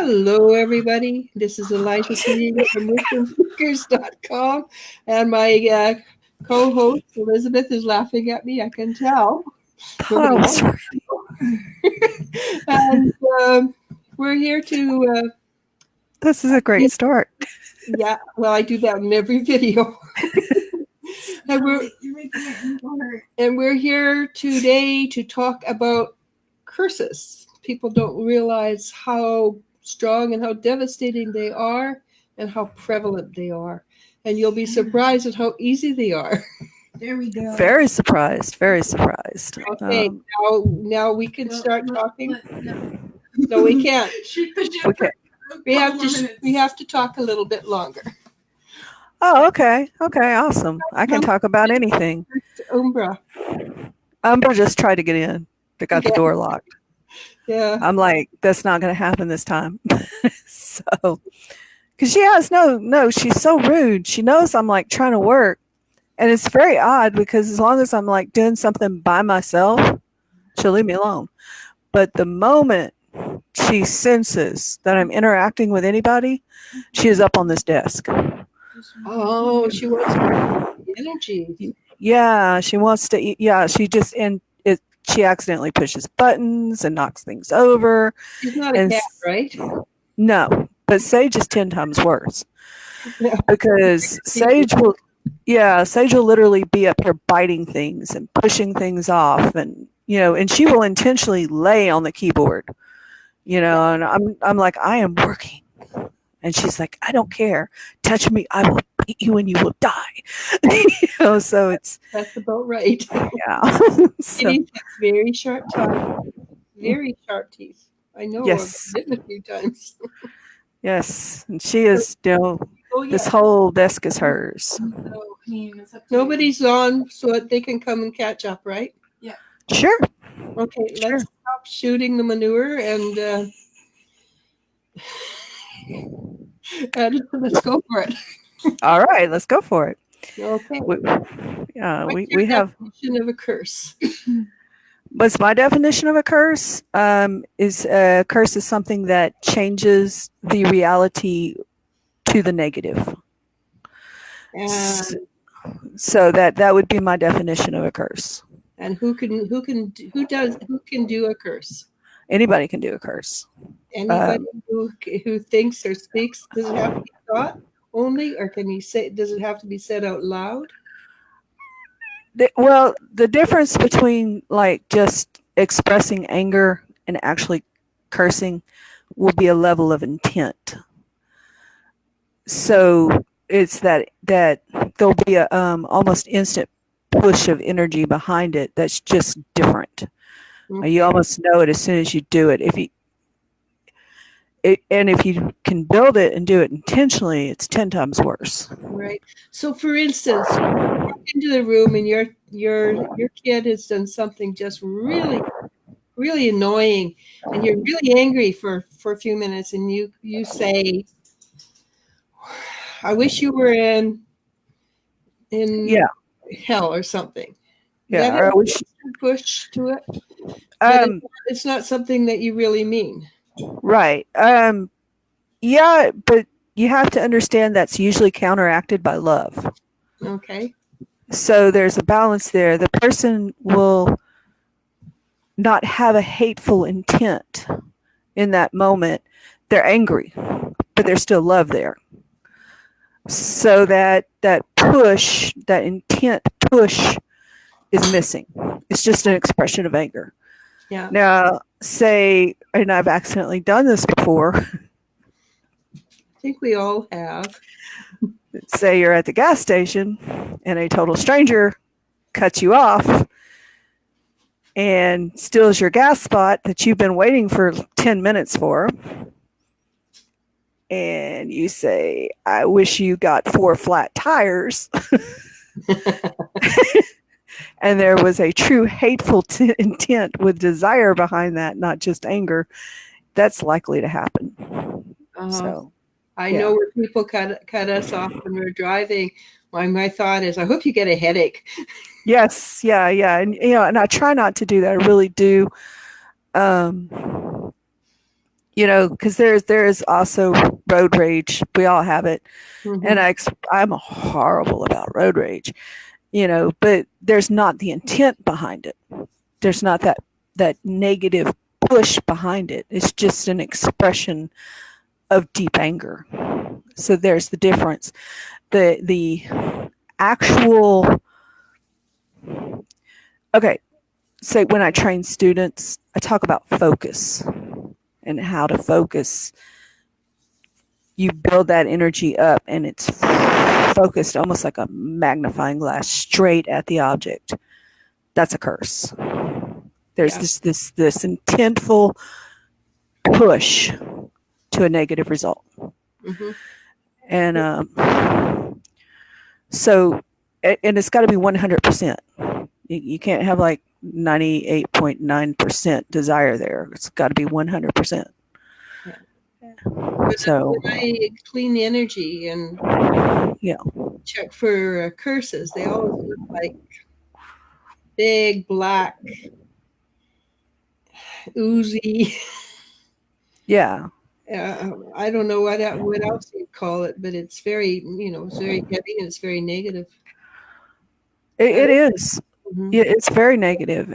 Hello, everybody. This is Eliza speaking from wisdomspeakers.com, and my co-host Elizabeth is laughing at me. I can tell. Nobody else. Oh, And we're here to. this is a great start. Yeah, well, I do that in every video. and we're here today to talk about curses. People don't realize how strong and how devastating they are and how prevalent they are. And you'll be surprised at how easy they are. There we go. Very surprised. Very surprised. Okay, now we can start talking. No, we can't. Okay. We have to talk a little bit longer. Oh, okay. Okay, awesome. I can talk about anything. Umbra. Umbra just tried to get in. They got the door locked. Yeah. I'm like, that's not going to happen this time. So, because she has she's so rude. She knows I'm like trying to work. And it's very odd because as long as I'm like doing something by myself, she'll leave me alone. But the moment she senses that I'm interacting with anybody, she is up on this desk. Oh, she wants energy. Yeah, she wants to. Yeah, she just she accidentally pushes buttons and knocks things over. She's not a cat, right? No, but Sage is 10 times worse Yeah. because Sage will literally be up here biting things and pushing things off, and and she will intentionally lay on the keyboard, and I'm like, I am working. And she's like, I don't care. Touch me. I will beat you and you will die. So that's about right. Yeah. So, Kitty has very sharp teeth. Very sharp teeth. I know. Yes. I've bitten a few times. Yes. And she is Oh, yeah. This whole desk is hers. So, Nobody's on so that they can come and catch up, right? Yeah. Sure. Okay, Sure. let's stop shooting the manure and let's go for it. All right, let's go for it. Okay. We have definition of a curse. What's my definition of a curse? Is a curse is something that changes the reality to the negative. And So that would be my definition of a curse. and who can do a curse? Anybody can do a curse. Anybody who thinks or speaks. Does it have to be thought only, or can you say? Does it have to be said out loud? Well, the difference between like just expressing anger and actually cursing will be a level of intent. So it's that there'll be a almost instant push of energy behind it that's just different. Okay. You almost know it as soon as you do it. If you can build it and do it intentionally, it's 10 times worse. Right. So, for instance, you walk into the room and your kid has done something just really, really annoying, and you're really angry for a few minutes, and you say, "I wish you were in hell or something." Yeah, That I wish. push to it. But it's not something that you really mean. Right. Yeah, but you have to understand that's usually counteracted by love. Okay. So there's a balance there. The person will not have a hateful intent in that moment. They're angry, but there's still love there. So that push, that intent push is missing. It's just an expression of anger. Yeah. Now, say, and I've accidentally done this before. I think we all have. Say you're at the gas station and a total stranger cuts you off and steals your gas spot that you've been waiting for 10 minutes for. And you say, I wish you got 4 flat tires. And there was a true hateful intent with desire behind that, not just anger. That's likely to happen. So I know where people cut us off when we're driving. My thought is, I hope you get a headache. Yes, yeah, and and I try not to do that. I really do. You know, because there is also road rage. We all have it, and Mhm. I'm horrible about road rage. You know, but there's not the intent behind it. There's not that negative push behind it. It's just an expression of deep anger. So there's the difference. The actual okay. So when I train students, I talk about focus and how to focus. You build that energy up, and it's focused almost like a magnifying glass straight at the object. That's a curse. There's Yeah. this intentful push to a negative result. Mhm. And so, and it's got to be 100%. You can't have like 98.9% desire there. It's got to be 100%. Yeah. When So, I clean the energy and yeah. check for curses, they always look like big, black, oozy. Yeah. I don't know what else you'd call it, but it's very, it's very heavy and it's very negative. It is. Mhm. Yeah, it's very negative.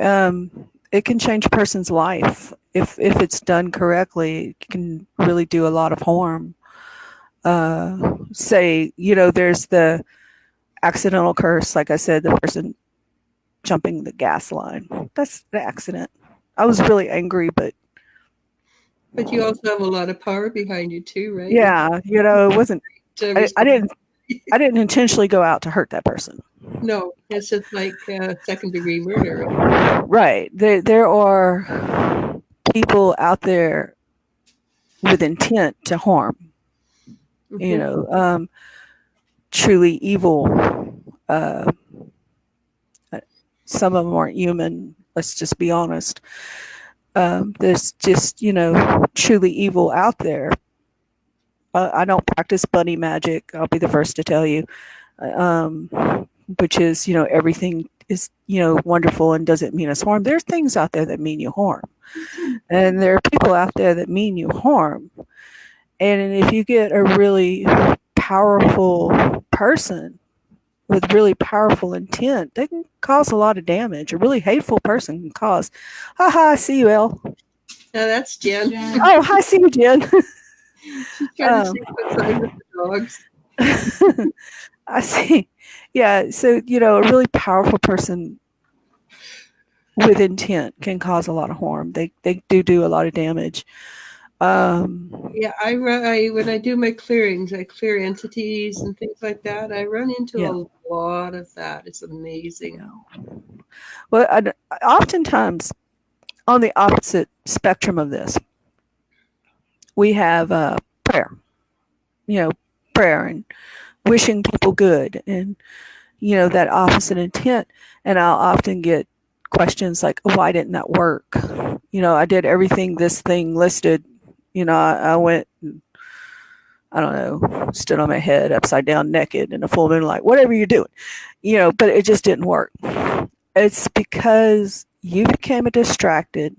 It can change a person's life if it's done correctly. It can really do a lot of harm. Say, there's the accidental curse, like I said, the person jumping the gas line. That's the accident. I was really angry, but But you also have a lot of power behind you too, right? yeah, it wasn't. To I, I respond. didn't. I didn't intentionally go out to hurt that person. No, it's just like second-degree murder. Right. There are people out there with intent to harm. You Mhm. know, truly evil. Uh, some of them aren't human. Let's just be honest. There's just truly evil out there. I don't practice bunny magic. I'll be the first to tell you. Um, which is everything is wonderful and doesn't mean us harm. There's things out there that mean you harm, and there are people out there that mean you harm. And if you get a really powerful person with really powerful intent, they can cause a lot of damage. A really hateful person can cause. Haha, I see you, Elle. Now that's Jen. Oh, hi, see you, Jen. She's trying to um, sleep outside with the dogs. I see. Yeah, so a really powerful person with intent can cause a lot of harm. They do a lot of damage. Yeah, when I do my clearings, I clear entities and things like that. I run into Yeah. a lot of that. It's amazing. Yeah. Well, oftentimes on the opposite spectrum of this, we have prayer. You know, prayer and wishing people good, and that opposite intent. And I'll often get questions like, "Why didn't that work?" I did everything this thing listed. I went. I don't know, stood on my head upside down naked in a full moonlight, whatever you're doing, but it just didn't work. It's because you became distracted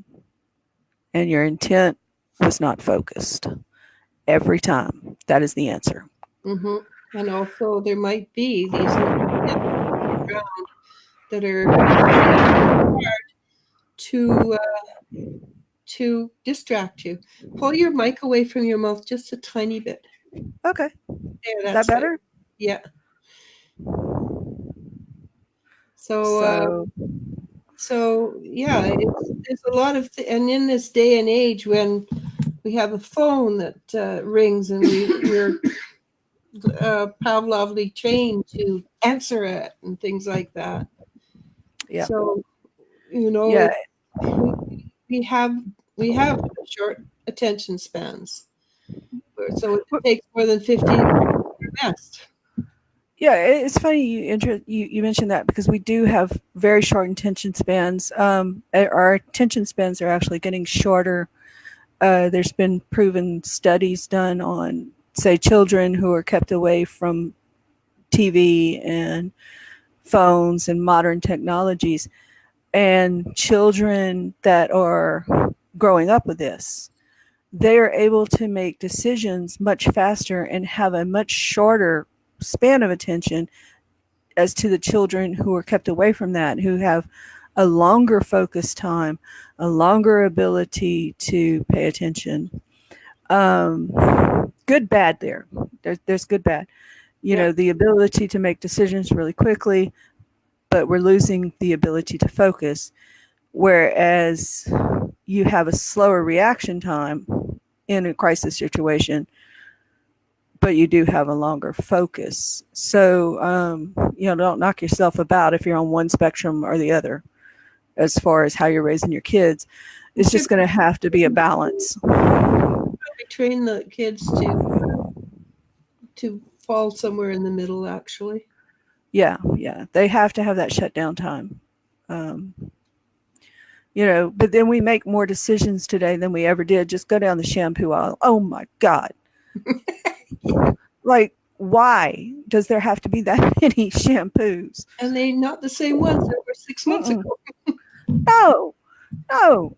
and your intent was not focused every time. That is the answer. Hmm. And also, there might be these around that are to distract you. Pull your mic away from your mouth just a tiny bit. Okay. There, That that's better. better? Yeah. So, So, yeah, there's a lot of, and in this day and age when we have a phone that rings and we're Pavlovly trained to answer it and things like that. yeah. So, Yeah. we, we have we have short attention spans. So it takes more than 15 best. Yeah, it's funny you mentioned that because we do have very short attention spans. Our attention spans are actually getting shorter. There's been proven studies done on, say, children who are kept away from TV and phones and modern technologies, and children that are growing up with this. they are able to make decisions much faster and have a much shorter span of attention as to the children who are kept away from that, who have a longer focus time, a longer ability to pay attention. Good, bad there. There's good, bad. You know, the ability to make decisions really quickly, but we're losing the ability to focus. Whereas you have a slower reaction time in a crisis situation, but you do have a longer focus. So, don't knock yourself about if you're on one spectrum or the other as far as how you're raising your kids. It's just going to have to be a balance. We train the kids to fall somewhere in the middle, actually. Yeah. They have to have that shutdown time. But then we make more decisions today than we ever did. Just go down the shampoo aisle. Oh my God. Like, why does there have to be that many shampoos? And they're not the same ones that were 6 months ago. No.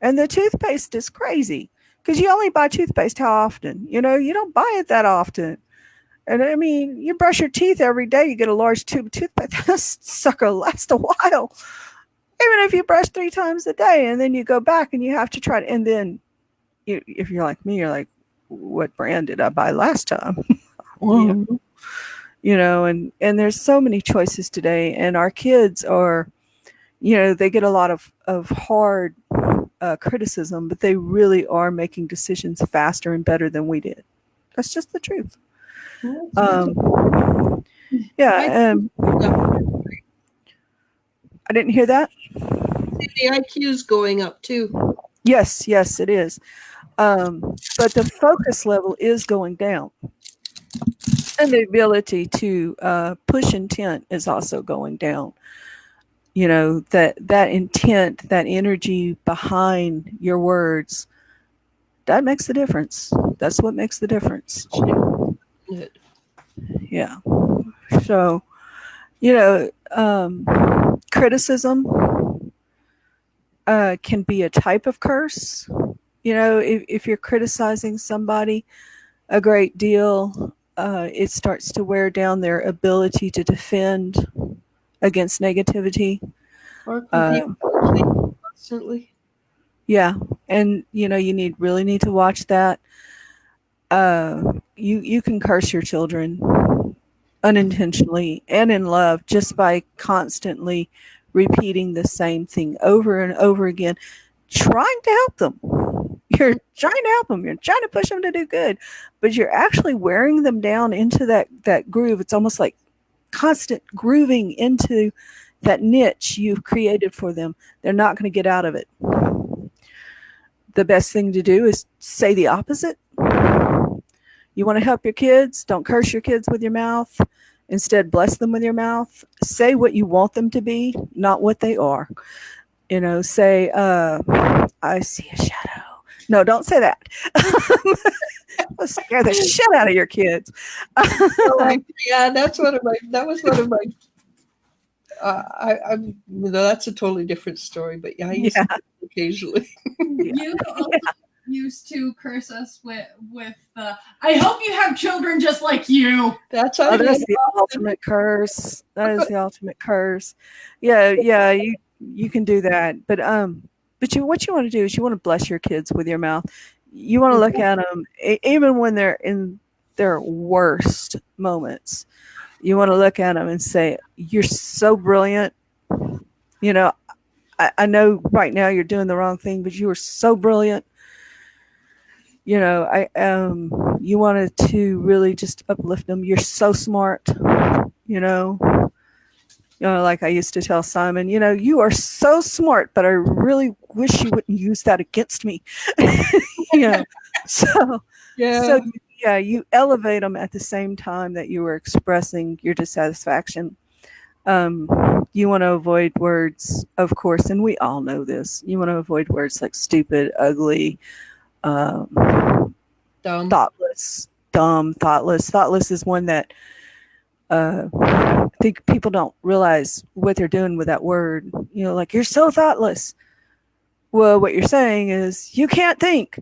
And the toothpaste is crazy because you only buy toothpaste how often? You don't buy it that often. And I mean, you brush your teeth every day, you get a large tube of toothpaste. That sucker lasts a while. Even if you brush 3 times a day and then you go back and you have to try to, and then if you're like me, you're like, what brand did I buy last time? And there's so many choices today, and our kids are, they get a lot of hard criticism, but they really are making decisions faster and better than we did. That's just the truth. I didn't hear that. The IQ's going up too. Yes, it is. But the focus level is going down. And the ability to push intent is also going down. That intent, that energy behind your words, that makes the difference. That's what makes the difference. Yeah. So, criticism can be a type of curse. If you're criticizing somebody a great deal, it starts to wear down their ability to defend against negativity. Or constantly. Yeah. And, you really need to watch that. You can curse your children unintentionally and in love just by constantly repeating the same thing over and over again, trying to help them. You're trying to help them. You're trying to push them to do good, but you're actually wearing them down into that groove. It's almost like constant grooving into that niche you've created for them. They're not going to get out of it. The best thing to do is say the opposite. You want to help your kids? Don't curse your kids with your mouth. Instead, bless them with your mouth. Say what you want them to be, not what they are. Say, I see a shadow. No, don't say that. Scare the shit out of your kids. Yeah, that was one of my. That's a totally different story, but yeah, I used to occasionally. You also used to curse us with I hope you have children just like you. That's the ultimate curse. That is the ultimate curse. Yeah, you can do that, but what you want to do is you want to bless your kids with your mouth. You want to look at them even when they're in their worst moments. You want to look at them and say, "You're so brilliant." I know right now you're doing the wrong thing, but you are so brilliant. You wanted to really just uplift them. You're so smart. Like I used to tell Simon, you are so smart, but I really wish you wouldn't use that against me. So you elevate them at the same time that you were expressing your dissatisfaction. You want to avoid words, of course, and we all know this. You want to avoid words like stupid, ugly, dumb, thoughtless, dumb, thoughtless. Thoughtless is one that I think people don't realize what they're doing with that word. Like, you're so thoughtless. Well, what you're saying is you can't think.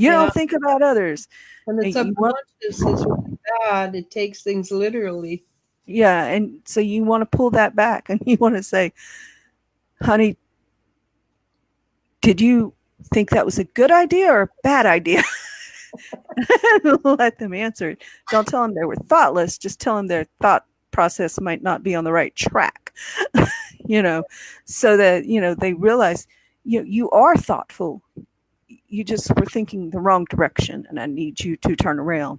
You Yeah. don't think about others. And the And you want, subconscious is really bad. It takes things literally. yeah, and so you want to pull that back, and you want to say, honey, did you think that was a good idea or a bad idea? Let them answer it. Don't tell them they were thoughtless. Just tell them their thought process might not be on the right track, so that, they realize you are thoughtful. You just were thinking the wrong direction, and I need you to turn around.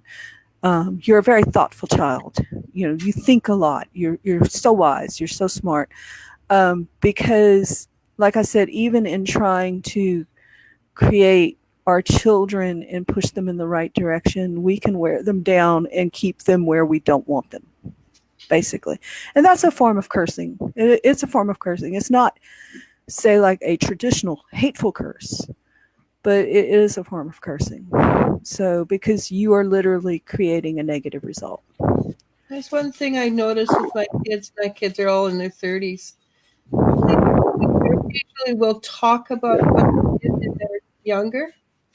You're a very thoughtful child. You think a lot. You're so wise. You're so smart. Because, like I said, even in trying to create our children and push them in the right direction, we can wear them down and keep them where we don't want them, basically. And that's a form of cursing. It's a form of cursing. It's not, say, like a traditional hateful curse, but it is a form of cursing. So, because you are literally creating a negative result. There's one thing I noticed with my kids. My kids are all in their 30s. They occasionally will talk about what they did when they were younger.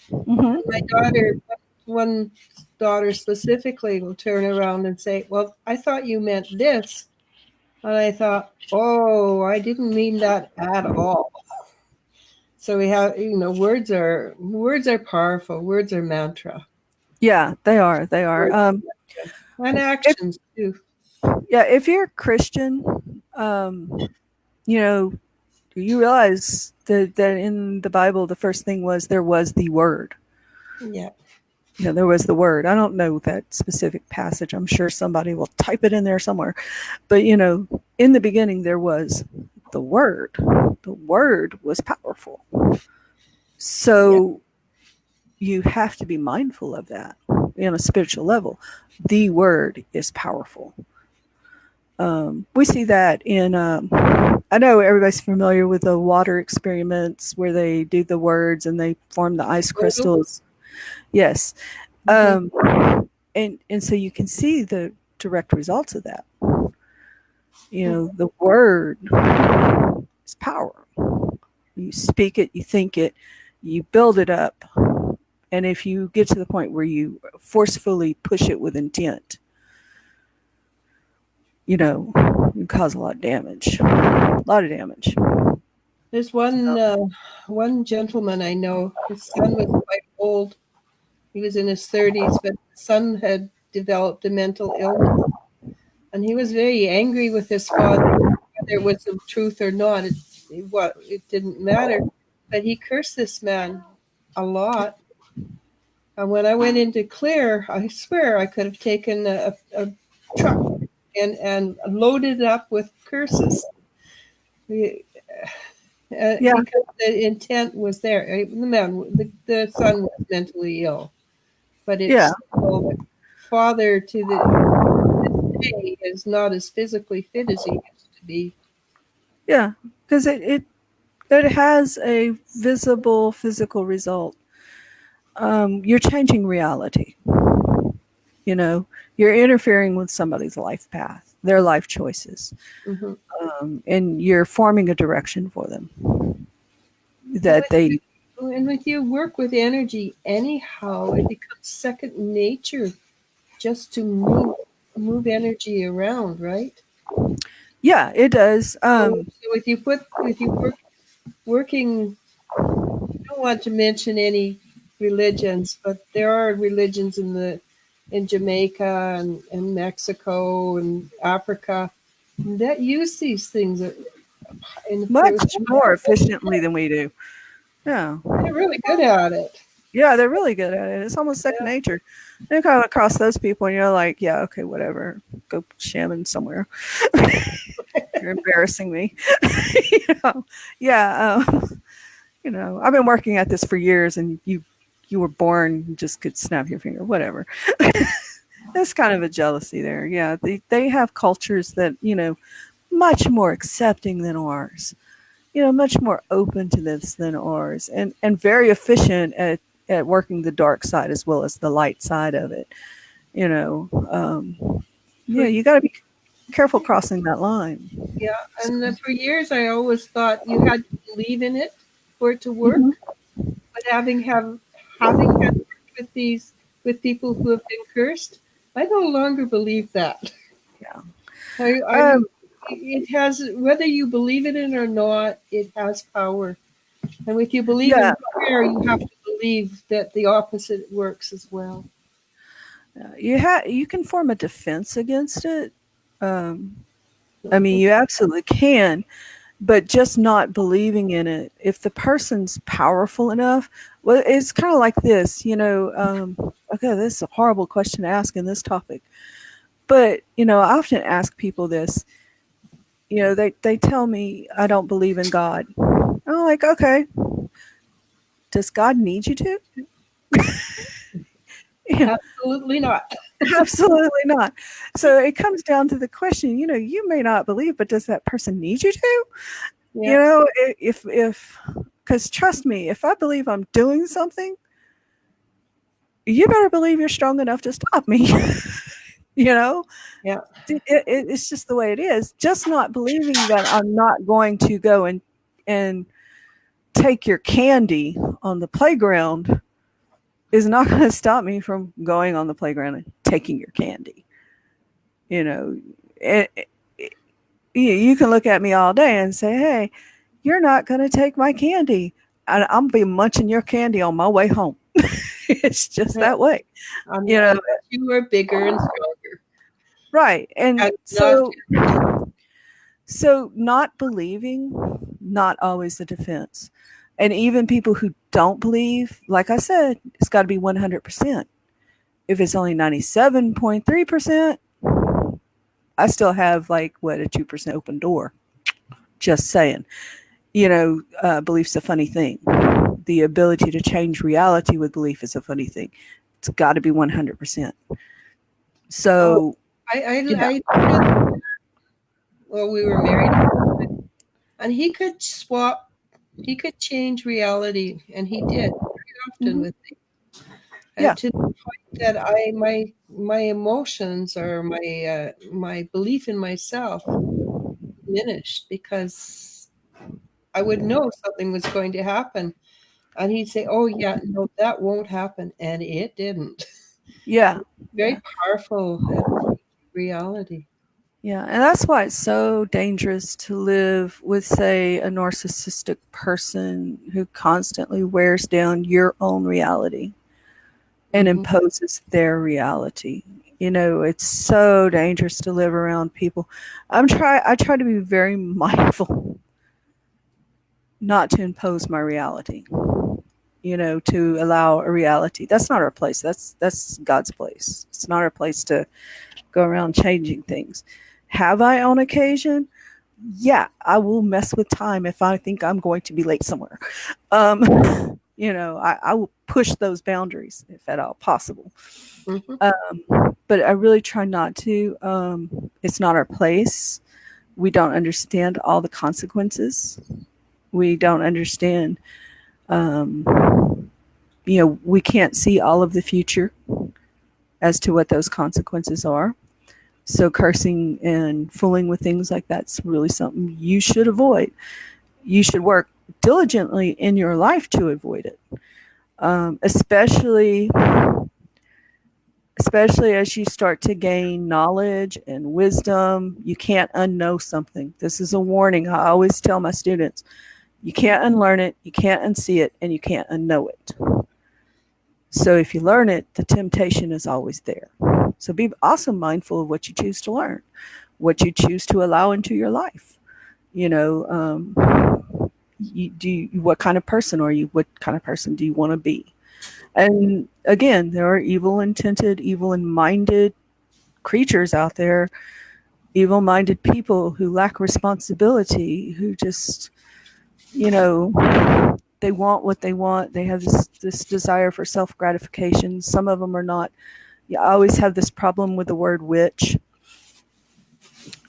Mm-hmm. My daughter, one daughter specifically, will turn around and say, well, I thought you meant this. And I thought, oh, I didn't mean that at all. So we have, words are powerful. Words are mantra. Yeah, they are. They are. And actions too. Yeah, if you're a Christian, you realize that in the Bible, the first thing was there was the Word. Yeah. There was the Word. I don't know that specific passage. I'm sure somebody will type it in there somewhere. But, in the beginning, there was the Word. The Word was powerful. So you have to be mindful of that on a spiritual level. The Word is powerful. We see that in, I know everybody's familiar with the water experiments where they do the words and they form the ice crystals. Yes. Mm-hmm. And so you can see the direct results of that. The word is power. You speak it, you think it, you build it up. And if you get to the point where you forcefully push it with intent, you cause a lot of damage. A lot of damage. There's one gentleman I know. His son was quite old. He was in his 30s, but the son had developed a mental illness. And he was very angry with his father, whether it was the truth or not. It didn't matter. But he cursed this man a lot. And when I went into Clear, I swear I could have taken a truck and loaded it up with curses. Because the intent was there. The son was mentally ill, but it's still the father to this day is not as physically fit as he used to be. Yeah, because it has a visible physical result. You're changing reality. You're interfering with somebody's life path, their life choices, and you're forming a direction for them And with you work with energy anyhow, it becomes second nature just to move energy around, right? Yeah, it does. So if you working, I don't want to mention any religions, but there are religions in Jamaica and Mexico and Africa that use these things much more efficiently than we do. Yeah, they're really good at it. Yeah, they're really good at it. It's almost second nature. You come across those people and you're like, yeah, okay, whatever. Go shaman somewhere. You're embarrassing me. Yeah. I've been working at this for years, and you were born, you just could snap your finger, whatever. There's kind of a jealousy there. Yeah, they have cultures that, much more accepting than ours. Much more open to this than ours, and very efficient at working the dark side as well as the light side of it. You got to be careful crossing that line. Yeah, and for years I always thought you had to believe in it for it to work. But having had with people who have been cursed. I no longer believe that. Yeah. I it has, whether you believe it in or not, it has power. And with you believe Yeah. in prayer, you have to believe that the opposite works as well. You can form a defense against it. I mean, you absolutely can, but just not believing in it. If the person's powerful enough, well, it's kind of like this, okay, this is a horrible question to ask in this topic. But, I often ask people this, they tell me I don't believe in God. I'm like, okay, does God need you to? Yeah, Absolutely not. absolutely not. So it comes down to the question, you may not believe, but does that person need you to? Yeah. If because trust me, if I believe I'm doing something, you better believe you're strong enough to stop me. Yeah. It's just the way it is. Just not believing that I'm not going to go and take your candy on the playground is not going to stop me from going on the playground and taking your candy. You can look at me all day and say, hey, you're not going to take my candy. And I'm going to be munching your candy on my way home. It's just Yeah. that way. Unless you are bigger and stronger. Right. And And so not believing, not always the defense. And even people who don't believe, like I said, it's got to be 100%. If it's only 97.3%, I still have a 2% open door. Just saying. Belief's a funny thing. The ability to change reality with belief is a funny thing. It's got to be 100%. So, I well, we were married, and he could change reality, and he did very often with me. And to the point that my emotions or my belief in myself diminished, because I would know something was going to happen, and he'd say, "Oh yeah, no, that won't happen," and it didn't. yeah. Very powerful reality. Yeah, and that's why it's so dangerous to live with, say, a narcissistic person who constantly wears down your own reality and imposes their reality. It's so dangerous to live around people. I try to be very mindful not to impose my reality. To allow a reality. That's not our place. That's God's place. It's not our place to go around changing things. Have I on occasion? Yeah, I will mess with time if I think I'm going to be late somewhere. I will push those boundaries if at all possible. But I really try not to. It's not our place. We don't understand all the consequences. We don't understand. We can't see all of the future as to what those consequences are. So cursing and fooling with things like that's really something you should avoid. You should work diligently in your life to avoid it, especially as you start to gain knowledge and wisdom. You can't unknow something. This is a warning I always tell my students. You can't unlearn it, you can't unsee it, and you can't unknow it. So if you learn it, the temptation is always there. So be also mindful of what you choose to learn, what you choose to allow into your life. What kind of person are you? What kind of person do you want to be? And again, there are evil-intended, evil-minded creatures out there, evil-minded people who lack responsibility, who just, they want what they want. They have this desire for self-gratification. Some of them are not. I always have this problem with the word witch.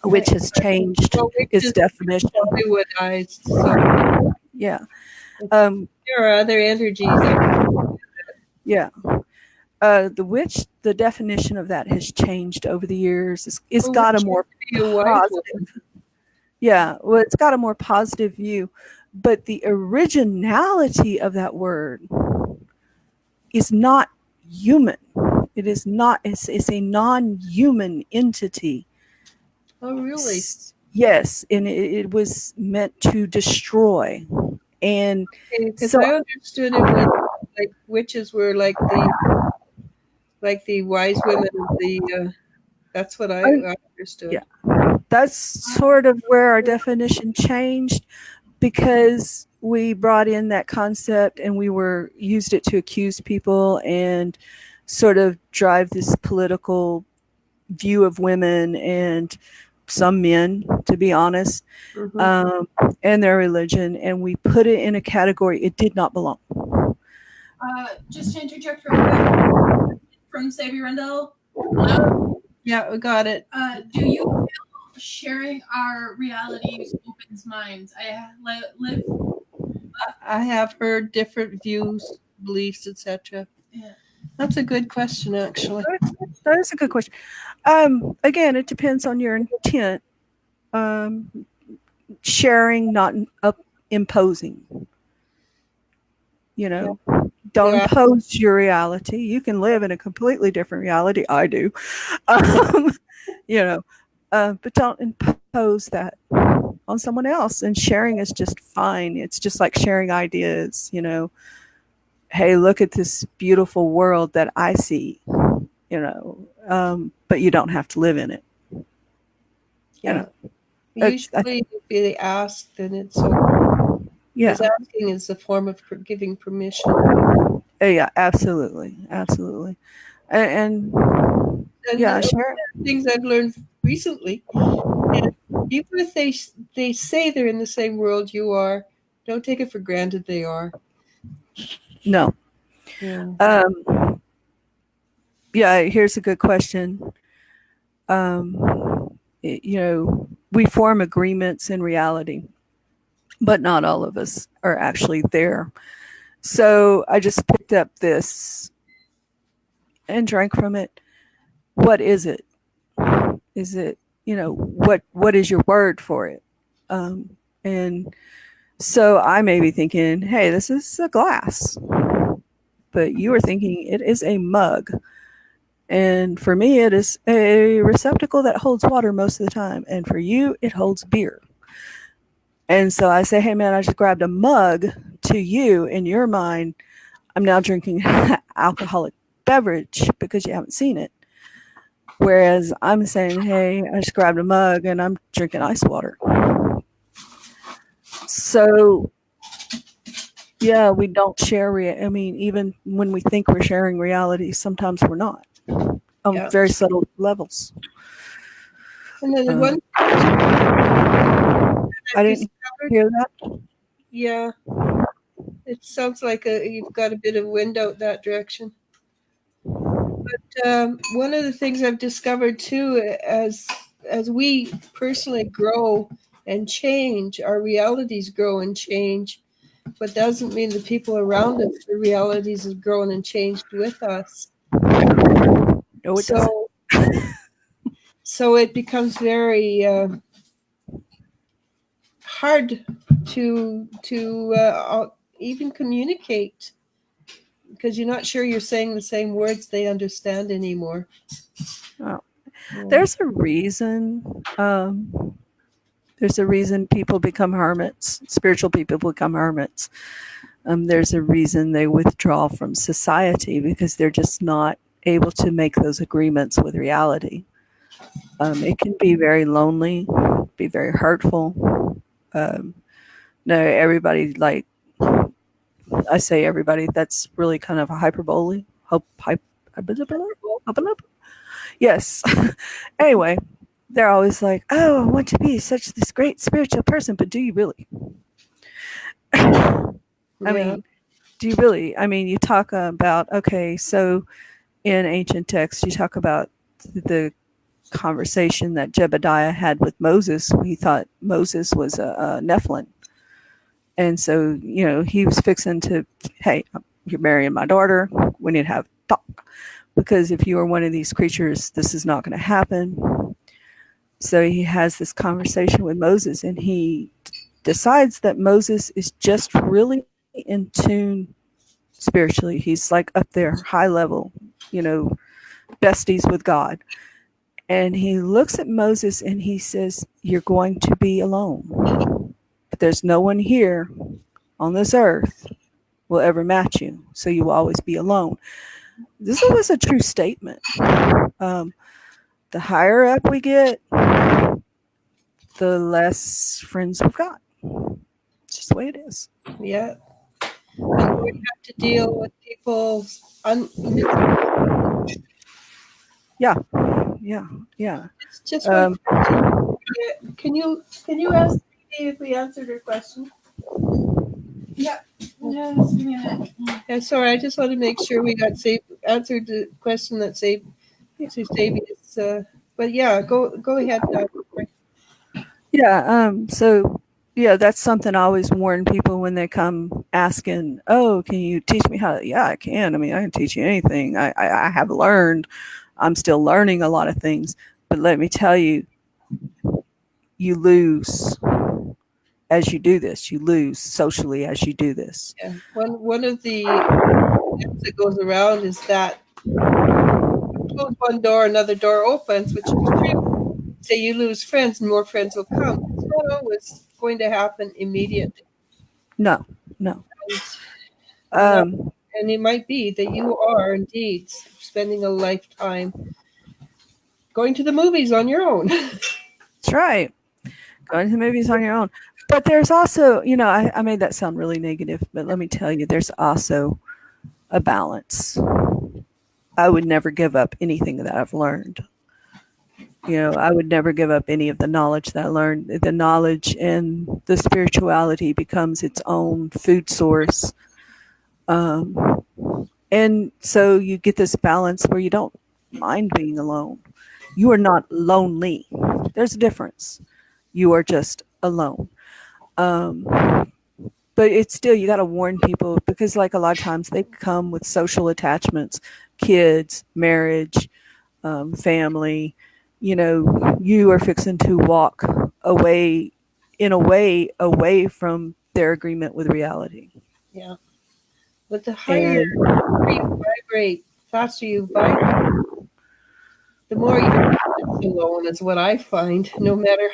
A witch has changed its definition. Hollywoodized. So yeah. There are other energies. Yeah. The witch, the definition of that has changed over the years. It's got a more positive. Yeah, well, it's got a more positive view, but the originality of that word is not human. It is not. It's a non-human entity. Oh, really? Yes, and it was meant to destroy. And Because so I understood it was like witches were like the wise women of the. That's what I understood. yeah, that's sort of where our definition changed, because we brought in that concept and we were used it to accuse people and sort of drive this political view of women and some men, to be honest, Mhm. and their religion, and we put it in a category it did not belong. Just to interject real quick from Savvy Rendell. Hello. Yeah, we got it. Do you feel sharing our realities opens minds? I live. I have heard different views, beliefs, etc. Yeah. That's a good question, actually. That is a good question. Again, it depends on your intent. Sharing, not imposing. You know, don't Yeah. impose your reality. You can live in a completely different reality. I do. You know, but don't impose that on someone else. And sharing is just fine. It's just like sharing ideas. You know, hey, look at this beautiful world that I see. You know, but you don't have to live in it. You know, Usually, if they ask, then it's okay. yeah. Because asking is a form of giving permission. Yeah, absolutely, absolutely, and yeah, sure. Things I've learned recently. Even if they say they're in the same world you are, don't take it for granted they are. No. Yeah. Yeah. Here's a good question. You know, we form agreements in reality, but not all of us are actually there. So I just picked up this and drank from it. What is it? Is it, you know, what is your word for it? And so I may be thinking, hey, this is a glass, but you are thinking it is a mug. And for me, it is a receptacle that holds water most of the time. And for you, it holds beer. And so I say, hey, man, I just grabbed a mug. To you, in your mind, I'm now drinking alcoholic beverage because you haven't seen it. Whereas I'm saying, hey, I just grabbed a mug and I'm drinking ice water. So, yeah, we don't share. I mean, even when we think we're sharing reality, sometimes we're not on very subtle levels. And then the one I didn't hear that. Yeah, it sounds like you've got a bit of wind out that direction. But one of the things I've discovered too, as we personally grow and change, our realities grow and change, but doesn't mean the people around us, the realities have grown and changed with us. No, it doesn't. So it becomes very hard to even communicate, because you're not sure you're saying the same words they understand anymore. Oh. There's a reason. There's a reason people become hermits. Spiritual people become hermits. There's a reason they withdraw from society, because they're just not able to make those agreements with reality. It can be very lonely, be very hurtful. No, everybody, like, I say everybody, that's really kind of a hyperbole. Yes. Anyway, they're always like, oh, I want to be such this great spiritual person, but do you really? I mean, do you really? I mean, you talk about, okay, so in ancient texts, you talk about the conversation that Jebediah had with Moses. He thought Moses was a Nephilim. And so, you know, he was fixing to, hey, you're marrying my daughter. We need to have talk. Because if you are one of these creatures, this is not going to happen. So he has this conversation with Moses, and he decides that Moses is just really in tune spiritually. He's like up there, high level, besties with God. And he looks at Moses and he says, "You're going to be alone. But there's no one here on this earth will ever match you. So you will always be alone." This was a true statement. The higher up we get, the less friends we've got. It's just the way it is. Yeah. And we have to deal with people's Yeah. It's just one question. Can you ask me if we answered her question? Yeah. Just give me a minute. Yeah, sorry, I just want to make sure we got answered the question that saved us. But yeah, go ahead. Yeah. So yeah, that's something I always warn people when they come asking, "Oh, can you teach me how to?" Yeah, I can. I mean, I can teach you anything. I have learned. I'm still learning a lot of things. But let me tell you, you lose as you do this. You lose socially as you do this. Yeah. One of the myths that goes around is that close one door, another door opens, which is true. Say you lose friends, and more friends will come. It's not always going to happen immediately. No. And it might be that you are indeed spending a lifetime going to the movies on your own. That's right. Going to the movies on your own. But there's also, I made that sound really negative, but let me tell you, there's also a balance. I would never give up anything that I've learned. I would never give up any of the knowledge that I learned. The knowledge and the spirituality becomes its own food source. And so you get this balance where you don't mind being alone. You are not lonely. There's a difference. You are just alone. But it's still, you got to warn people, because like a lot of times they come with social attachments, kids, marriage, family. You are fixing to walk away, in a way, away from their agreement with reality. Yeah. But the higher you vibrate, faster you vibrate, the more you're alone is what I find, no matter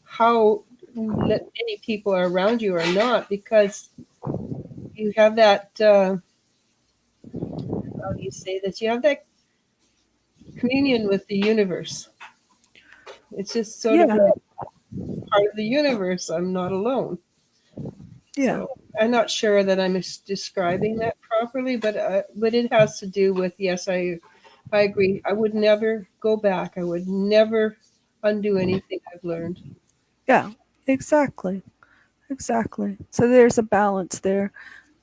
how many people are around you or not, because you have that, how do you say this? You have that communion with the universe. It's just sort of like part of the universe. I'm not alone. Yeah. So I'm not sure that I'm describing that properly, but it has to do with, yes, I agree. I would never go back. I would never undo anything I've learned. Yeah, exactly. So there's a balance there.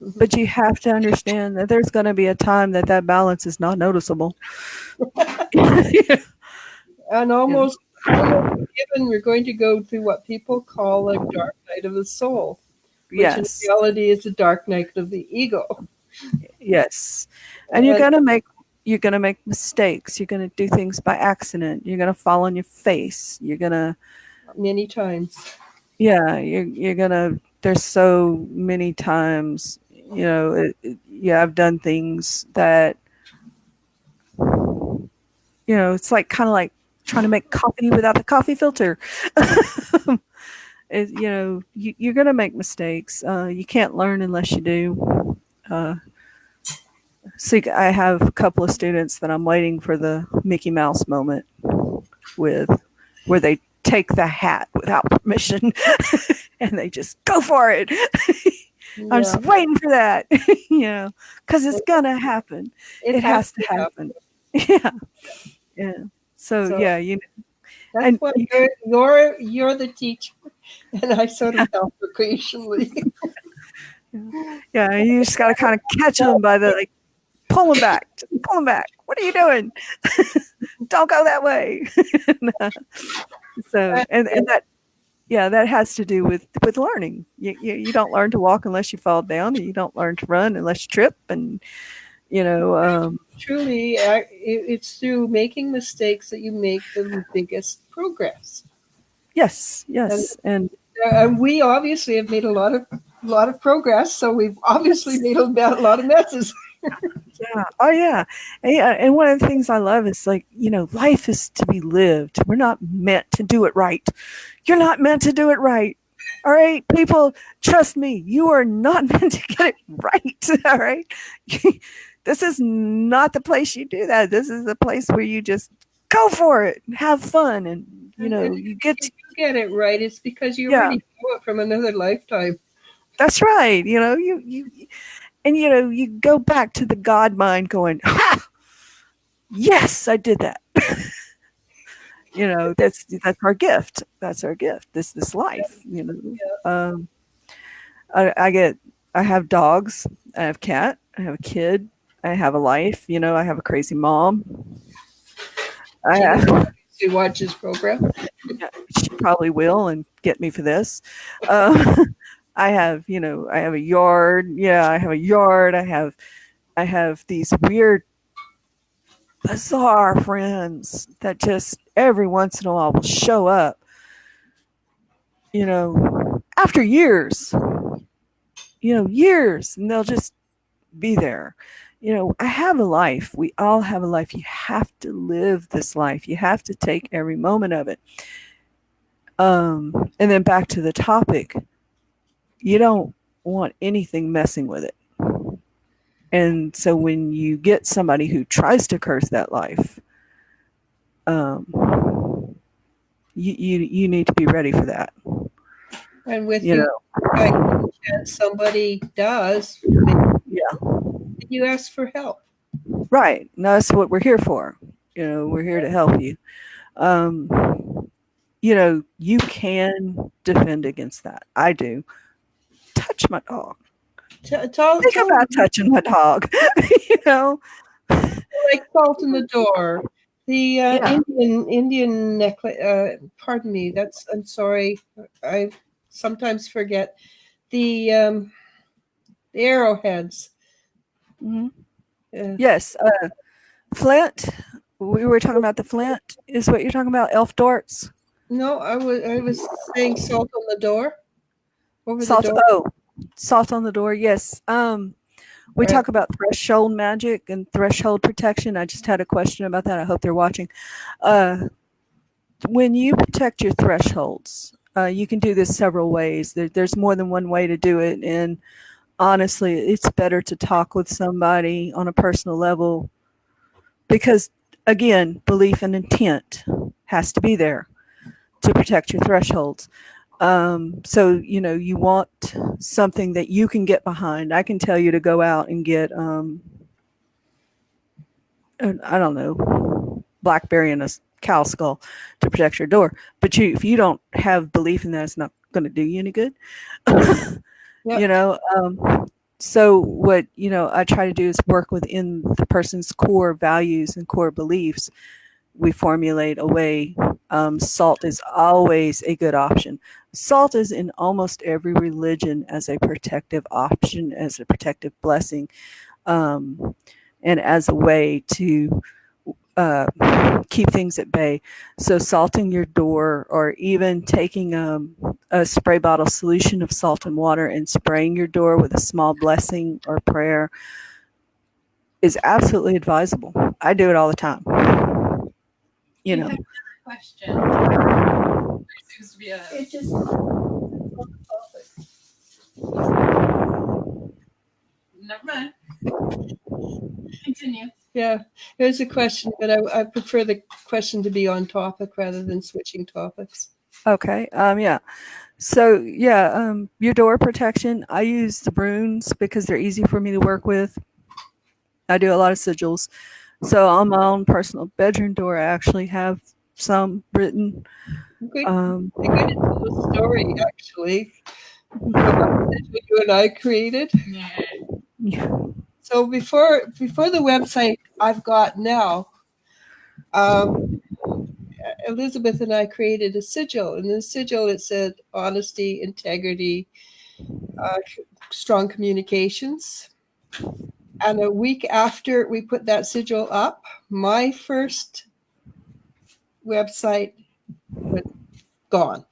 Mhm. But you have to understand that there's going to be a time that balance is not noticeable. And almost given, we're going to go through what people call a dark night of the soul, which in reality is the dark night of the ego. Yes. And you're going to make mistakes. You're going to do things by accident. You're going to fall on your face. You're going to many times. Yeah, you're going to, there's so many times, I've done things that, it's like kind of like trying to make coffee without the coffee filter. You're going to make mistakes. You can't learn unless you do. So I have a couple of students that I'm waiting for the Mickey Mouse moment with, where they take the hat without permission and they just go for it. I'm just waiting for that, because it's going to happen. It has to happen. Yeah. So yeah, that's what you're the teacher, and I sort of help occasionally. Yeah, you just got to kind of catch them by the pull them back. Just pull them back. What are you doing? Don't go that way. So and that has to do with learning. You don't learn to walk unless you fall down, and you don't learn to run unless you trip, and truly, it's through making mistakes that you make the biggest progress. Yes, and we obviously have made a lot of a lot of progress. So we've obviously made a lot of messes. Yeah. Oh, yeah. And one of the things I love is like, life is to be lived. We're not meant to do it right. You're not meant to do it right. All right, people, trust me, you are not meant to get it right. All right. This is not the place you do that. This is the place where you just go for it and have fun. And, you get If you get it right, it's because you Yeah. already know it from another lifetime. That's right. You go back to the God mind going, ha! Yes, I did that. That's our gift. That's our gift. This life. Um, I have dogs. I have a cat. I have a kid. I have a life. I have a crazy mom. She watches program. She probably will and get me for this. I have a yard. Yeah, I have a yard. I have these weird, bizarre friends that just every once in a while will show up. After years. Years, and they'll just be there. I have a life. We all have a life. You have to live this life. You have to take every moment of it. And then back to the topic, you don't want anything messing with it. And so when you get somebody who tries to curse that life, you need to be ready for that. And with somebody does, you ask for help. Right. And that's what we're here for. We're here to help you. You can defend against that. I do. Touch my dog. Think about touching my dog. Like salt in the door. The Indian necklace. Pardon me. I'm sorry. I sometimes forget the arrowheads. Mm-hmm. Yes, flint. We were talking about the flint. Is what you're talking about? Elf darts. No, I was saying salt on the door. Salt. The door. Oh, salt on the door. Yes. We talk about threshold magic and threshold protection. I just had a question about that. I hope they're watching. When you protect your thresholds, you can do this several ways. There's more than one way to do it. And honestly, it's better to talk with somebody on a personal level because, again, belief and intent has to be there to protect your thresholds. So, you want something that you can get behind. I can tell you to go out and get, I don't know, blackberry and a cow skull to protect your door. But if you don't have belief in that, it's not going to do you any good. So what, I try to do is work within the person's core values and core beliefs. We formulate a way. Salt is always a good option. Salt is in almost every religion as a protective option, as a protective blessing, and as a way to keep things at bay. So salting your door, or even taking a spray bottle solution of salt and water and spraying your door with a small blessing or prayer is absolutely advisable. I do it all the time. I have another question. It just never mind. Continue. Yeah, there's a question, but I prefer the question to be on topic rather than switching topics. Okay. Yeah. So your door protection. I use the runes because they're easy for me to work with. I do a lot of sigils. So on my own personal bedroom door, I actually have some written. Okay. I'm going to tell a story, actually, that you and I created. Yeah. So before the website I've got now, Elizabeth and I created a sigil. And in the sigil, it said honesty, integrity, strong communications. And a week after we put that sigil up, my first website was gone,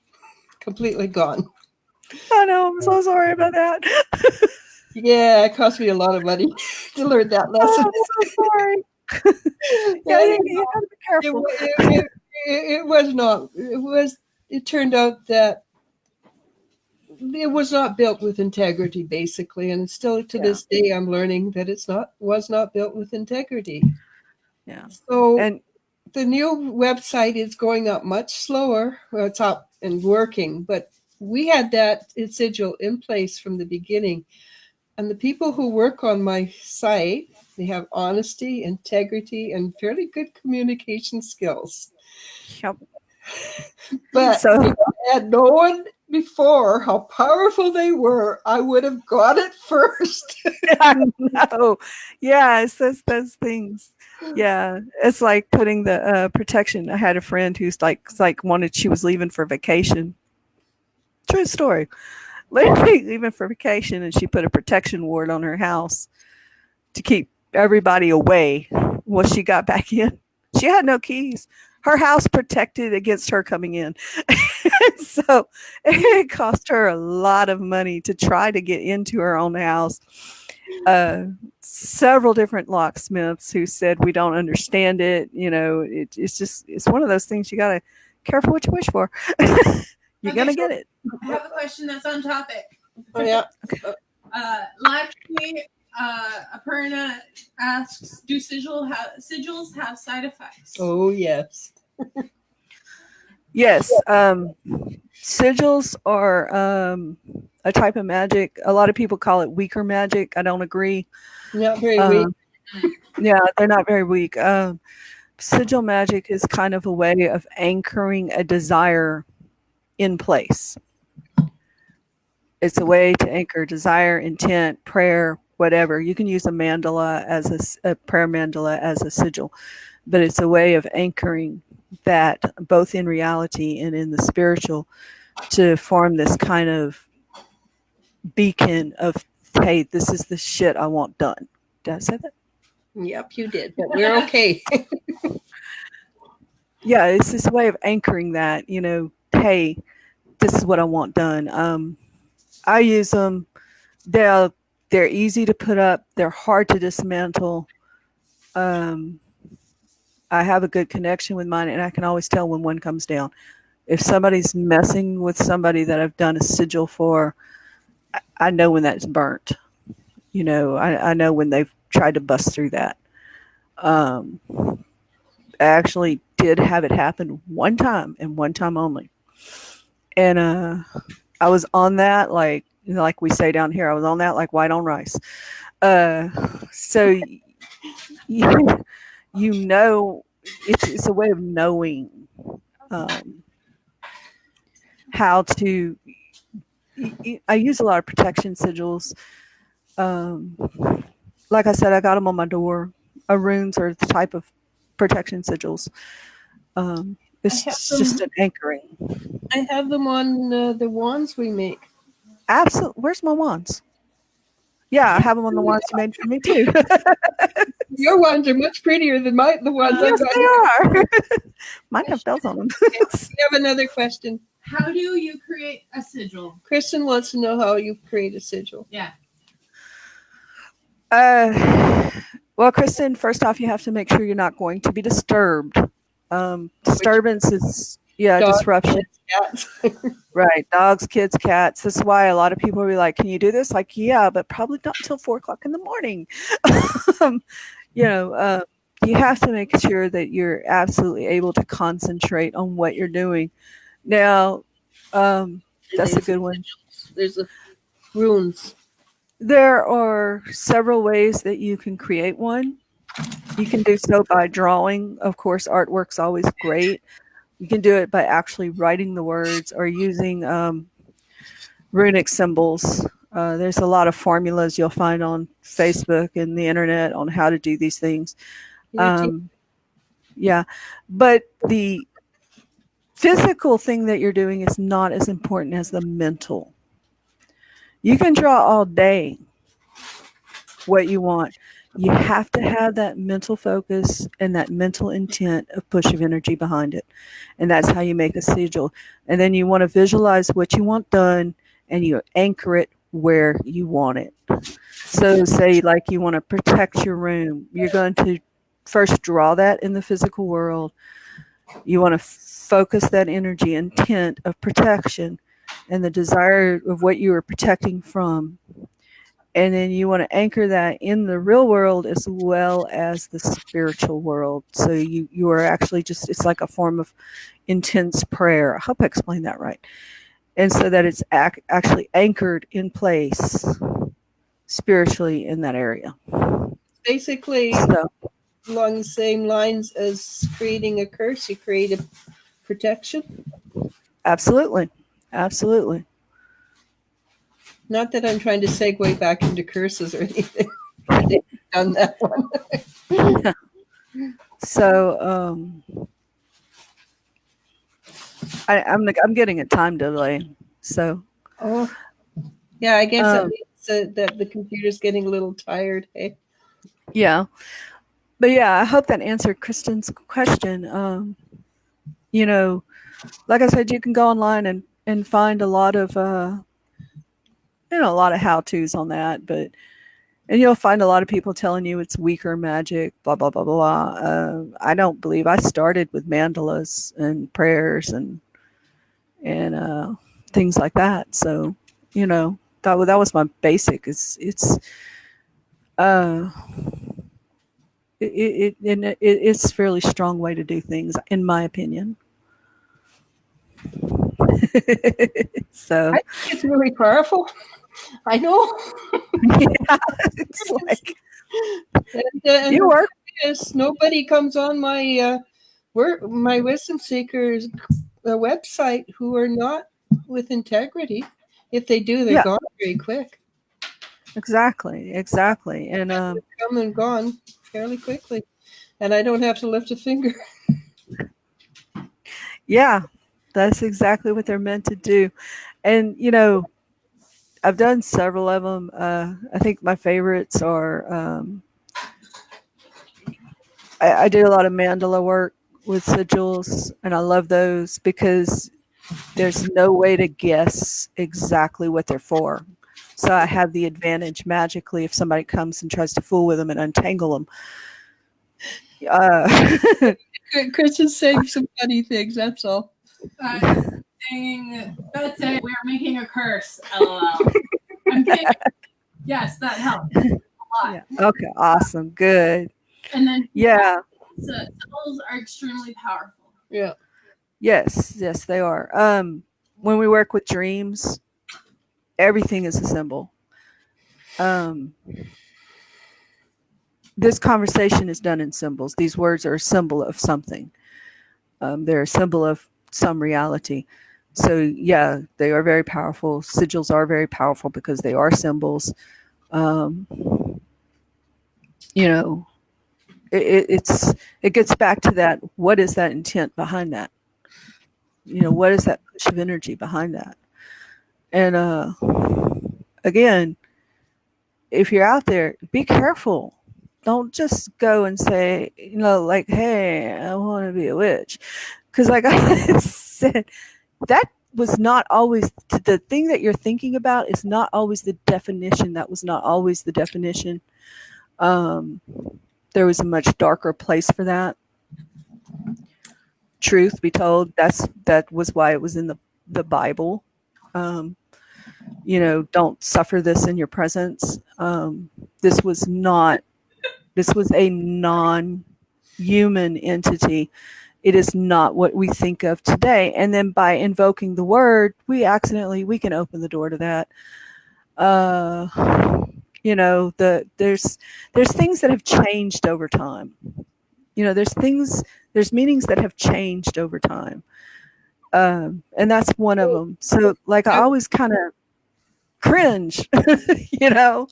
completely gone. I know. I'm so sorry about that. Yeah, it cost me a lot of money to learn that lesson. Oh, I'm so sorry. Yeah, you got to be it, careful. it was not. It turned out that it was not built with integrity, basically, and still to this day, I'm learning that was not built with integrity. Yeah. So And the new website is going up much slower. Well, it's up and working, but we had that sigil in place from the beginning. And the people who work on my site, they have honesty, integrity, and fairly good communication skills. yep. But So if I had known before how powerful they were, I would have got it first. I know. Yeah, it's those things. Yeah, it's like putting the protection. I had a friend who's like wanted she was leaving for vacation. True story. Literally leaving for vacation, and she put a protection ward on her house to keep everybody away. Well, she got back in. She had no keys. Her house protected against her coming in. So it cost her a lot of money to try to get into her own house. Several different locksmiths who said we don't understand it. You know, it's one of those things you got to careful what you wish for. You're gonna get it. I have a question that's on topic. Oh, yeah. Lakshmi Aparna asks, do sigils have side effects? Oh, yes. Yes. Sigils are a type of magic. A lot of people call it weaker magic. I don't agree. Not very weak. Yeah, they're not very weak. Sigil magic is kind of a way of anchoring a desire in place. It's a way to anchor desire, intent, prayer, whatever. You can use a mandala as a prayer mandala as a sigil, but it's a way of anchoring that both in reality and in the spiritual to form this kind of beacon of, hey, this is the shit I want done. Did I say that? Yep, you did, but we're okay. Yeah, it's this way of anchoring that, you know, hey, this is what I want done. I use them. They're easy to put up. They're hard to dismantle. I have a good connection with mine, and I can always tell when one comes down. If somebody's messing with somebody that I've done a sigil for, I know when that's burnt. You know, I know when they've tried to bust through that. I actually did have it happen one time and one time only. And I was on that like we say down here, I was on that like white on rice. So you know, it's a way of knowing how to. I use a lot of protection sigils. Like I said, I got them on my door. Runes are the type of protection sigils. It's just an anchoring. I have them on the wands we make. Absolutely. Where's my wands? Yeah, I have them on the wands you made for me too. Your wands are much prettier than the ones I Yes, got. they are. Mine have bells on them. We have another question. How do you create a sigil? Kristen wants to know how you create a sigil. Yeah. Well, Kristen, first off, you have to make sure you're not going to be disturbed. Disturbance is disruption. Cats. Right. Dogs, kids, cats. That's why a lot of people will be like, can you do this? Like, yeah, but probably not until 4:00 in the morning. You have to make sure that you're absolutely able to concentrate on what you're doing. Now, that's a good one. There's the runes. There are several ways that you can create one. You can do so by drawing. Of course, artwork's always great. You can do it by actually writing the words or using runic symbols. There's a lot of formulas you'll find on Facebook and the internet on how to do these things. Yeah, but the physical thing that you're doing is not as important as the mental. You can draw all day what you want. You have to have that mental focus and that mental intent of push of energy behind it. And that's how you make a sigil. And then you want to visualize what you want done and you anchor it where you want it. So say like you want to protect your room, you're going to first draw that in the physical world. You want to focus that energy, intent of protection and the desire of what you are protecting from. And then you want to anchor that in the real world as well as the spiritual world. So you are actually just, it's like a form of intense prayer. I hope I explained that right. And so that it's actually anchored in place spiritually in that area. Basically, So along the same lines as creating a curse, you create a protection. absolutely. Absolutely. Not that I'm trying to segue back into curses or anything. I think we've done that one. So I'm getting a time delay. So Oh, yeah, I guess that means that the computer's getting a little tired. Hey, yeah. But yeah, I hope that answered Kristen's question. You know, like I said, you can go online and find a lot of a lot of how-tos on that, and you'll find a lot of people telling you it's weaker magic, blah blah blah blah. I don't believe. I started with mandalas and prayers and things like that. So that was my basic. It's a fairly strong way to do things, in my opinion. So I think it's really powerful. I know. yeah, it's like And you work. is nobody comes on my my wisdom seekers website who are not with integrity. If they do, they're Yeah, gone very quick. exactly, and Come and gone fairly quickly, and I don't have to lift a finger. yeah, that's exactly what they're meant to do. And I've done several of them. I think my favorites are I do a lot of mandala work with sigils, and I love those because there's no way to guess exactly what they're for. So I have the advantage magically if somebody comes and tries to fool with them and untangle them. Chris is saying some funny things. That's all. Saying, that's it. We are making a curse. LOL. I'm kidding. Yes, that helps a lot. Yeah. Okay, awesome, good. And then Yeah. symbols are extremely powerful. Yeah. Yes, they are. When we work with dreams, everything is a symbol. This conversation is done in symbols. These words are a symbol of something. They're a symbol of some reality. So yeah, they are very powerful. Sigils are very powerful because they are symbols. It gets back to that. What is that intent behind that? What is that push of energy behind that? And again, if you're out there, be careful. Don't just go and say, like, hey, I want to be a witch. Because like I said, that was not always the thing that you're thinking about is not always the definition. That was not always the definition. There was a much darker place for that. Truth be told, that was why it was in the Bible. Don't suffer this in your presence. This was a non-human entity. It is not what we think of today. And then by invoking the word, we can open the door to that. There's things that have changed over time. There's meanings that have changed over time. And that's one of them. So like I always kind of cringe, Yeah.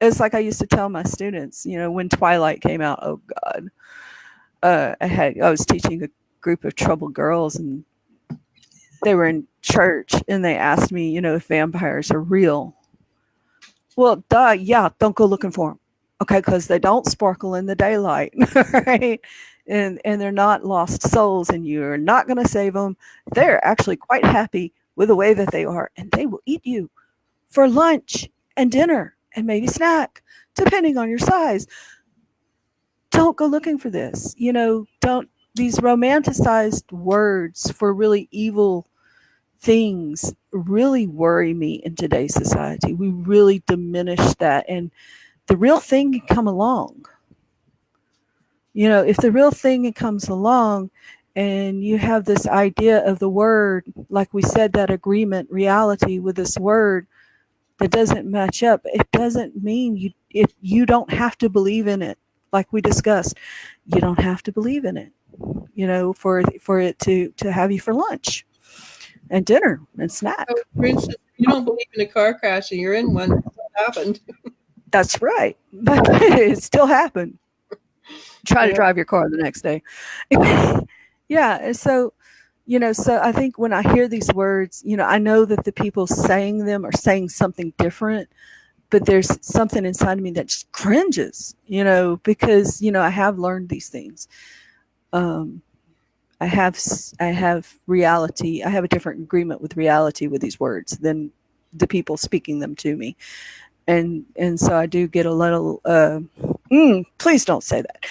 It's like I used to tell my students, when Twilight came out, oh God, I was teaching a group of troubled girls and they were in church and they asked me, if vampires are real. Well, duh, yeah, don't go looking for them. Okay, because they don't sparkle in the daylight, right? And they're not lost souls and you're not going to save them. They're actually quite happy with the way that they are, and they will eat you for lunch and dinner and maybe snack, depending on your size. Don't go looking for this. Don't, these romanticized words for really evil things really worry me in today's society. We really diminish that, and the real thing can come along. If the real thing comes along and you have this idea of the word, like we said, that agreement reality with this word that doesn't match up, it doesn't mean you don't have to believe in it. Like we discussed, you don't have to believe in it, for it to have you for lunch and dinner and snack. So, for instance, if you don't believe in a car crash and you're in one, what happened? That's right. But it still happened. Try to drive your car the next day. Yeah. And so, so I think when I hear these words, I know that the people saying them are saying something different, but there's something inside of me that just cringes, because, I have learned these things. I have reality. I have a different agreement with reality with these words than the people speaking them to me. And so I do get a little, please don't say that,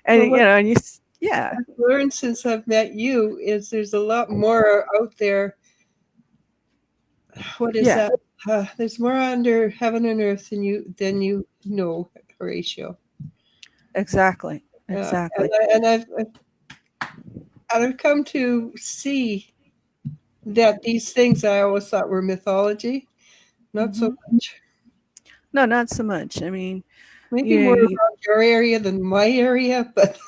and yeah. I've learned since I've met you is there's a lot more out there. What is that? There's more under heaven and earth than you know, Horatio. Exactly. And I've come to see that these things I always thought were mythology, not so much. No, not so much. I mean, maybe more around your area than my area, but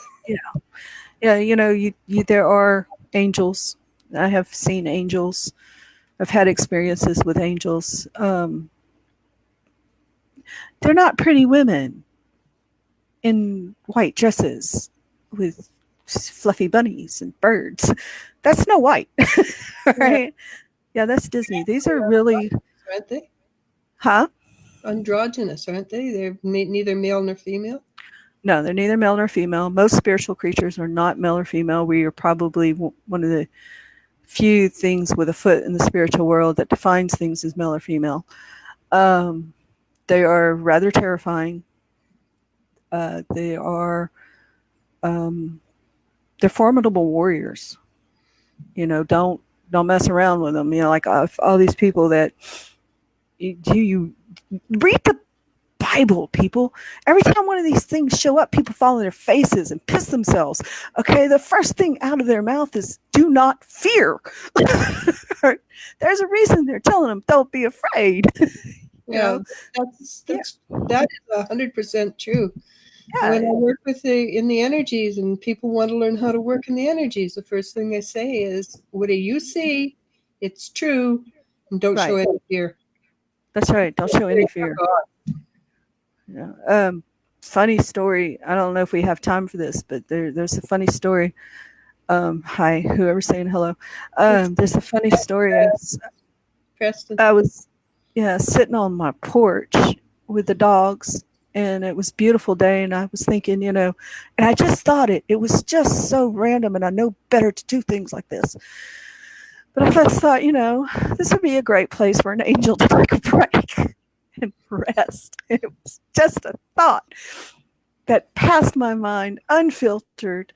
there are angels. I have seen angels. I've had experiences with angels. They're not pretty women in white dresses with fluffy bunnies and birds. That's Snow White, right? Yeah, that's Disney. These are really, aren't they? Huh? Androgynous, aren't they? They're neither male nor female. No, they're neither male nor female. Most spiritual creatures are not male or female. We are probably one of the few things with a foot in the spiritual world that defines things as male or female. They are rather terrifying. They are they're formidable warriors. Don't mess around with them. Like all these people that you read the Bible, people. Every time one of these things show up, people fall on their faces and piss themselves. Okay, the first thing out of their mouth is "do not fear." There's a reason they're telling them, "Don't be afraid." That is 100% true. Yeah. When I work in the energies and people want to learn how to work in the energies, the first thing I say is, what do you see? It's true. And don't show any fear. That's right. Don't show any fear. Yeah. Funny story. I don't know if we have time for this, but there's a funny story. Hi, whoever's saying hello. There's a funny story. Preston. I was sitting on my porch with the dogs, and it was a beautiful day, and I was thinking, and I just thought it was just so random, and I know better to do things like this. But I just thought, this would be a great place for an angel to take a break and rest. It was just a thought that passed my mind, unfiltered.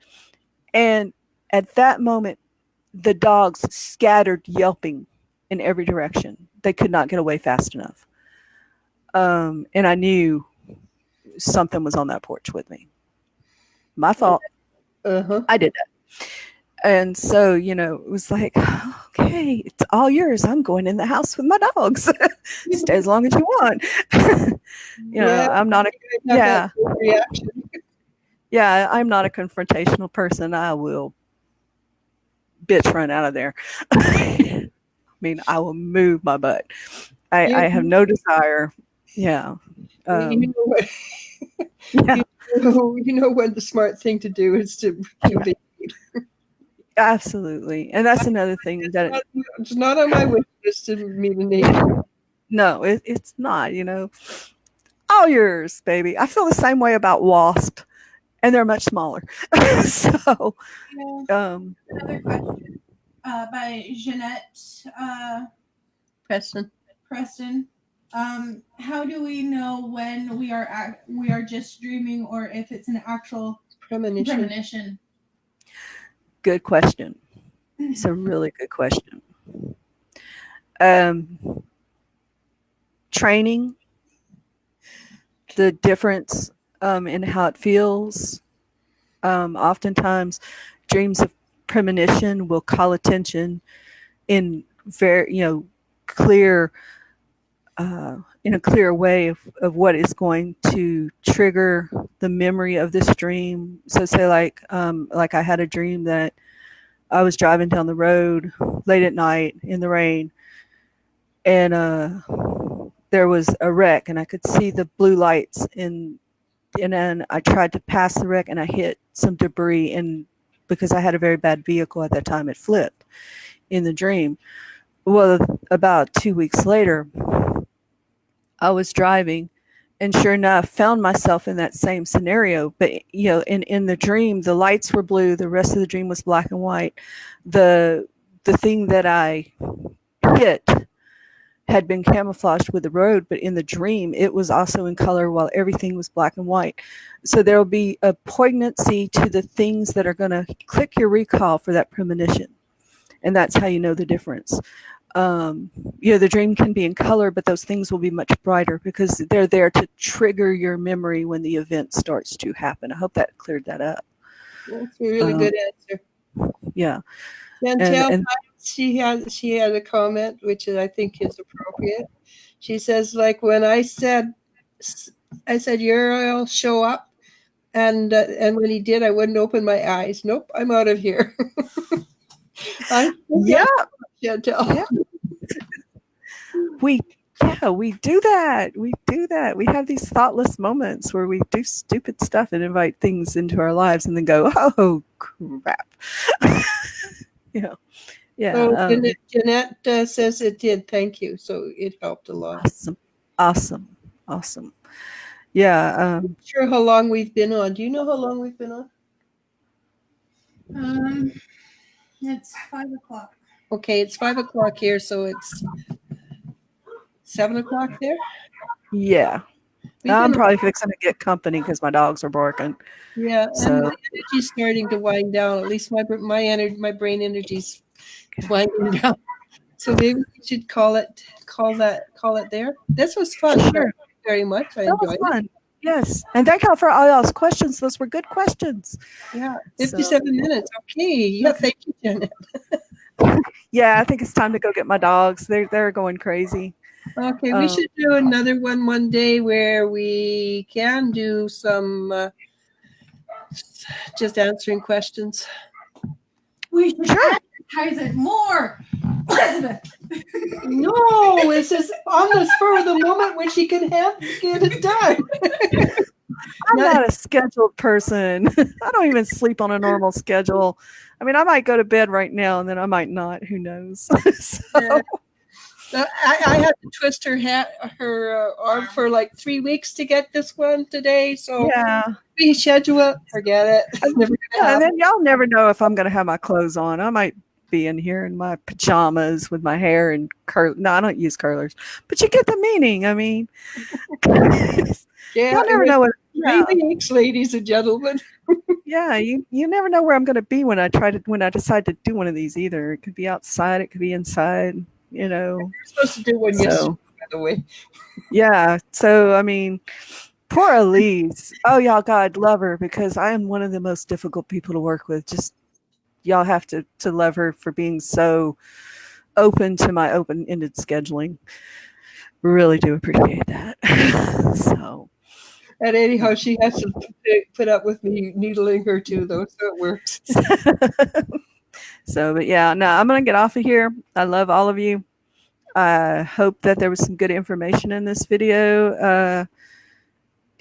And at that moment, the dogs scattered, yelping in every direction. They could not get away fast enough. And I knew something was on that porch with me. My fault. I did that. And so, it was like, okay, it's all yours. I'm going in the house with my dogs. Stay as long as you want. I'm not reaction. Yeah, I'm not a confrontational person. I will bitch run out of there. I mean, I will move my butt. I have no desire. Yeah. You know when the smart thing to do is to do Absolutely. And that's another thing it's not on my wish list to meet a neighbor. No, it's not, all yours, baby. I feel the same way about wasp, and they're much smaller. So another question. by Jeanette Preston. Preston. How do we know when we are just dreaming or if it's an actual premonition? Good question. It's a really good question. Training, the difference in how it feels. Oftentimes, dreams of premonition will call attention in very, clear, in a clear way of what is going to trigger the memory of this dream. So, say like I had a dream that I was driving down the road late at night in the rain, and there was a wreck, and I could see the blue lights and then I tried to pass the wreck and I hit some debris, and because I had a very bad vehicle at that time, it flipped in the dream. Well, about 2 weeks later, I was driving and sure enough found myself in that same scenario. But in the dream, the lights were blue, the rest of the dream was black and white. The thing that I hit had been camouflaged with the road, but in the dream it was also in color while everything was black and white. So there will be a poignancy to the things that are going to click your recall for that premonition, and that's how you know the difference. The dream can be in color, but those things will be much brighter because they're there to trigger your memory when the event starts to happen. I hope that cleared that up. That's a really good answer. Yeah. Chantel, she had a comment which I think is appropriate. She says, like, when I said Uriel, show up, and when he did, I wouldn't open my eyes. Nope, I'm out of here. Yeah, Chantel. Yeah. We do that. We have these thoughtless moments where we do stupid stuff and invite things into our lives and then go, oh crap. Yeah. So Jeanette says it did. Thank you. So it helped a lot. Awesome. Yeah. I'm not sure how long we've been on. Do you know how long we've been on? It's 5 o'clock. Okay, it's 5 o'clock here, so it's 7 o'clock there. Yeah. I'm probably fixing to get company because my dogs are barking. Yeah, so. And the energy's starting to wind down. At least my brain energy's winding down. So maybe we should call it there. This was fun. Sure. Thank you very much. I enjoyed it. Yes, and thank you for all y'all's questions. Those were good questions. Yeah, 57 minutes. Okay. Yeah, thank you, Janet. Yeah, I think it's time to go get my dogs. They're going crazy. Okay, we should do another one day where we can do some just answering questions. We should advertise it more, Elizabeth. No, it's just on the spur of the moment when she can get it done. I'm not a scheduled person. I don't even sleep on a normal schedule. I mean, I might go to bed right now and then I might not. Who knows? I had to twist her arm for like 3 weeks to get this one today. So we schedule it. Forget it. And then y'all never know if I'm going to have my clothes on. I might be in here in my pajamas with my hair and curl. No, I don't use curlers, but you get the meaning. I mean, you'll never know what. Ladies and gentlemen. Yeah, you never know where I'm going to be when I decide to do one of these either. It could be outside, it could be inside. You're supposed to do one yesterday, by the way. Yeah. So, I mean, poor Elise. Oh, y'all, God, love her because I am one of the most difficult people to work with. Just y'all have to love her for being so open to my open-ended scheduling. Really do appreciate that. So. And anyhow, she has to put up with me needling her too, though, so it works. So, but yeah, no, I'm going to get off of here. I love all of you. I hope that there was some good information in this video.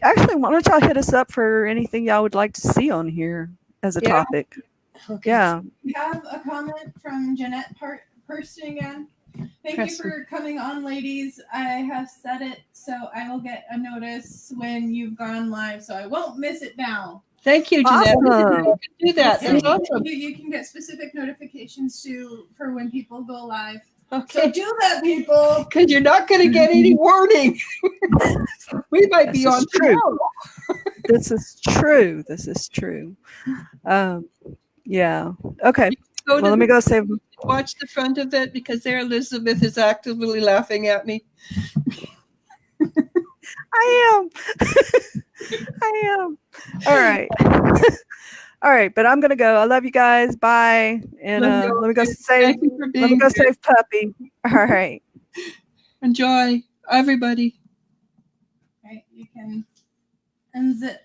Actually, why don't y'all hit us up for anything y'all would like to see on here as a topic? Okay. Yeah. We have a comment from Jeanette Preston again. Thank you for coming on, ladies. I have set it so I will get a notice when you've gone live, so I won't miss it now. Thank you, Jeanette. Awesome. You can do that. That's awesome. You can get specific notifications for when people go live. So Okay. do that, people. Because you're not going to get any warning. We might be This on is true. tomorrow. This is true. This is true. Yeah. Okay. Go Well, to let me go save. watch the front of it because there Elizabeth is actively laughing at me. I am. I am. All right. All right, but I'm gonna go. I love you guys. Bye. And let me go save. Thank you for Let me being go here. save puppy. All right. Enjoy, everybody. Right, you can unzip